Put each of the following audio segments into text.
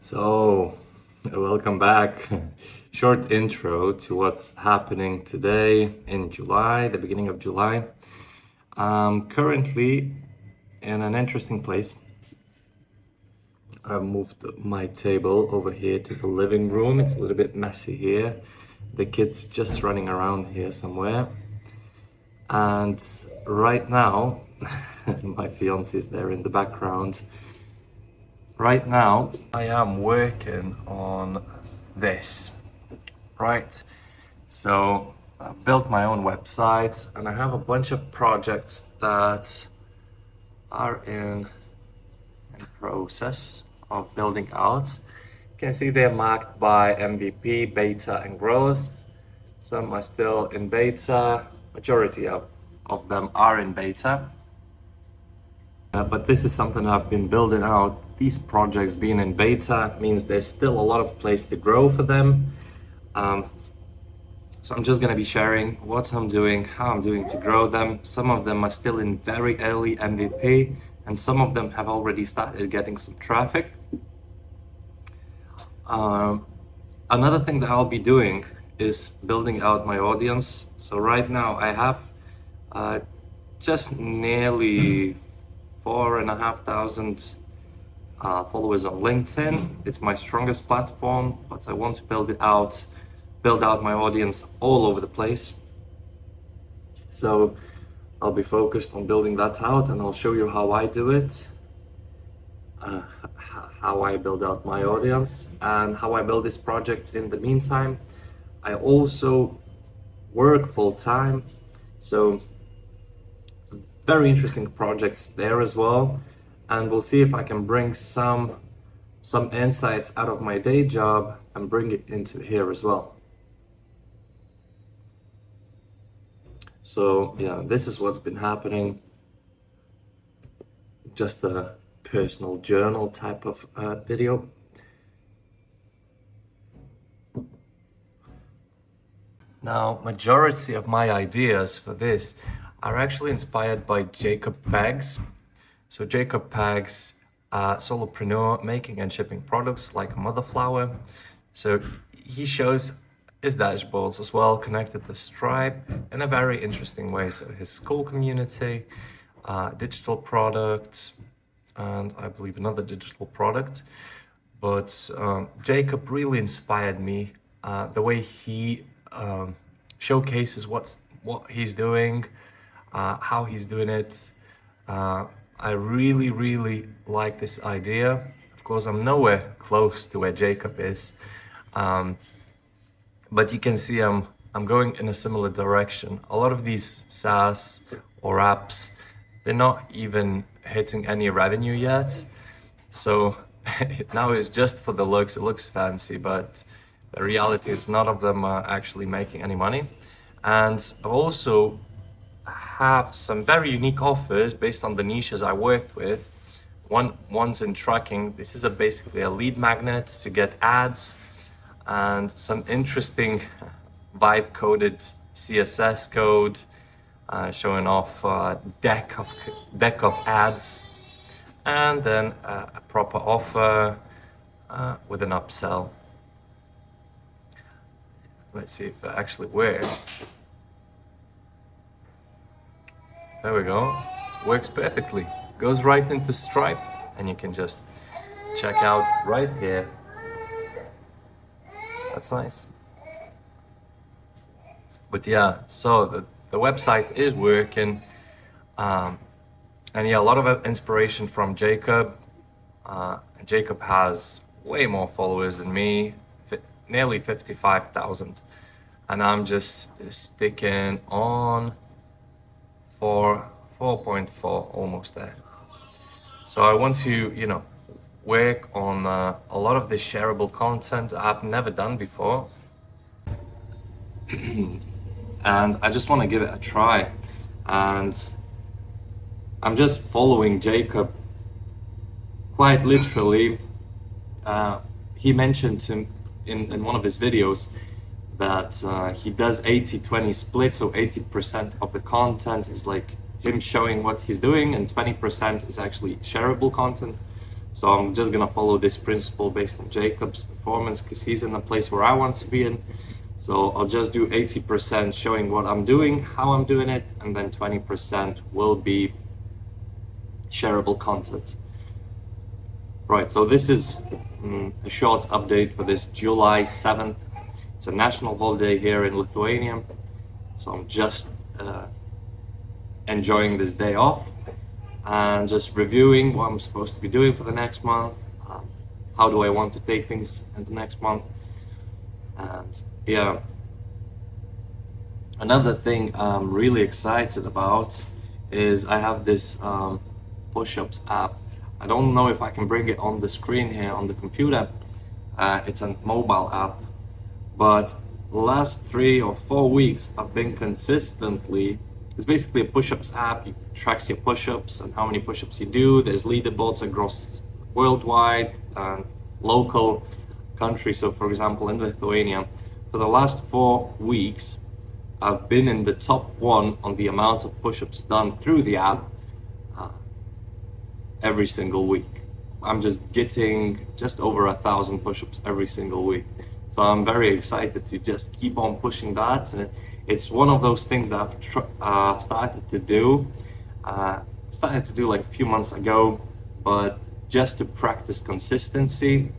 Welcome back. Short intro to what's happening today in July, the beginning of July. I'm currently in an interesting place. I've moved my table over here to the living room. It's a little bit messy here. The kids just running around here somewhere. And right now, my fiance is there in the background. Right now, I am working on this, right? So I've built my own website and I have a bunch of projects that are in process of building out. You can see they're marked by MVP, beta, and growth. Some are still in beta. Majority of them are in beta. But this is something I've been building out. These projects being in beta means there's still a lot of place to grow for them. So I'm just going to be sharing what I'm doing, how I'm doing to grow them. Some of them are still in very early MVP, and some of them have already started getting some traffic. Another thing that I'll be doing is building out my audience. So right now I have just nearly 4,500 followers on LinkedIn. It's my strongest platform, but I want to build out my audience all over the place. So I'll be focused on building that out, and I'll show you how I do it, how I build out my audience, and how I build these projects in the meantime. I also work full-time, so very interesting projects there as well, and we'll see if I can bring some insights out of my day job and bring it into here as well. So yeah, this is what's been happening. Just a personal journal type of video. Now, majority of my ideas for this are actually inspired by Jacob Paggs. So Jacob Paggs, solopreneur making and shipping products like Motherflower. So he shows his dashboards as well, connected to Stripe in a very interesting way. So his school community, digital product, and I believe another digital product. But Jacob really inspired me. The way he showcases what he's doing, how he's doing it. I really like this idea. Of course, I'm nowhere close to where Jacob is. But you can see I'm going in a similar direction. A lot of these SaaS or apps, they're not even hitting any revenue yet. So now it's just for the looks. It looks fancy, but the reality is none of them are actually making any money. And I also have some very unique offers based on the niches I worked with. One's in trucking. This is basically a lead magnet to get ads, and some interesting vibe coded CSS code showing off deck of ads, and then a proper offer with an upsell. Let's see if it actually works. There we go. Works perfectly. Goes right into Stripe, and you can just check out right here. That's nice. But yeah, so the website is working. And yeah, a lot of inspiration from Jacob. Jacob has way more followers than me, nearly 55,000. And I'm just sticking on 4.4, almost there. So I want to, work on a lot of this shareable content I've never done before. And I just want to give it a try. And I'm just following Jacob quite literally. He mentioned in one of his videos that he does 80-20 split, so 80% of the content is like him showing what he's doing and 20% is actually shareable content. So I'm just gonna follow this principle based on Jacob's performance because he's in a place where I want to be in. So I'll just do 80% showing what I'm doing, how I'm doing it, and then 20% will be shareable content. Right, so this is a short update for this July 7th. It's a national holiday here in Lithuania. So I'm just enjoying this day off and just reviewing what I'm supposed to be doing for the next month. How do I want to take things in the next month? And yeah, another thing I'm really excited about is I have this push-ups app. I don't know if I can bring it on the screen here on the computer. It's a mobile app, but the last 3 or 4 weeks I've been consistently, it's basically a push-ups app. It tracks your push-ups and how many push-ups you do. There's leaderboards across worldwide and local countries. So for example, in Lithuania, for the last 4 weeks, I've been in the top 1 on the amount of push-ups done through the app every single week. I'm just getting just over 1,000 push-ups every single week. So I'm very excited to just keep on pushing that. And it's one of those things that I've started to do. Started to do like a few months ago, but just to practice consistency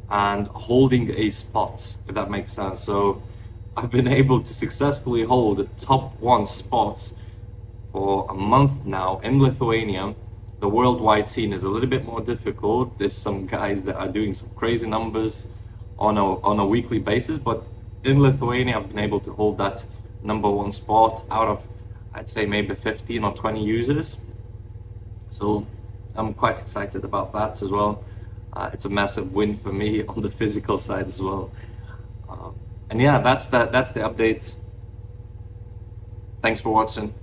and holding a spot, if that makes sense. So I've been able to successfully hold the top 1 spots for a month now in Lithuania. The worldwide scene is a little bit more difficult. There's some guys that are doing some crazy numbers on a weekly basis, but in Lithuania I've been able to hold that number 1 spot out of, I'd say, maybe 15 or 20 users. So I'm quite excited about that as well. It's a massive win for me on the physical side as well. And yeah, that's the update. Thanks for watching.